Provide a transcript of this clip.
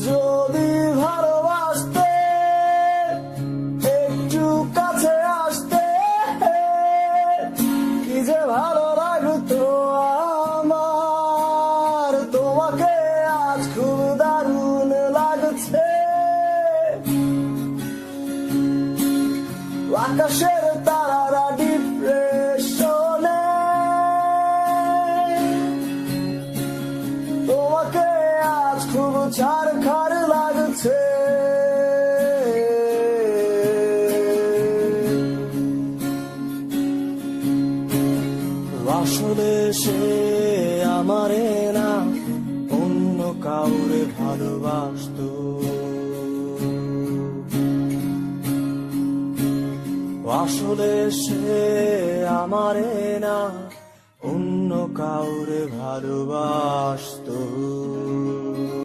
যদি ভালোবাসতে একটু কাছে আসতে, কি যে ভালো লাগতো আমার। তোমাকে আজ খুব দারুণ লাগছে। আকাশের তারারা ডিপ্রেশনে, তোমাকে আজ খুব ছারখার লাগছে। আসলে সে আমারে না অন্য কাউরে ভালোবাসতো। আসলে সে আমারে না অন্য কাউরে ভালোবাসতো।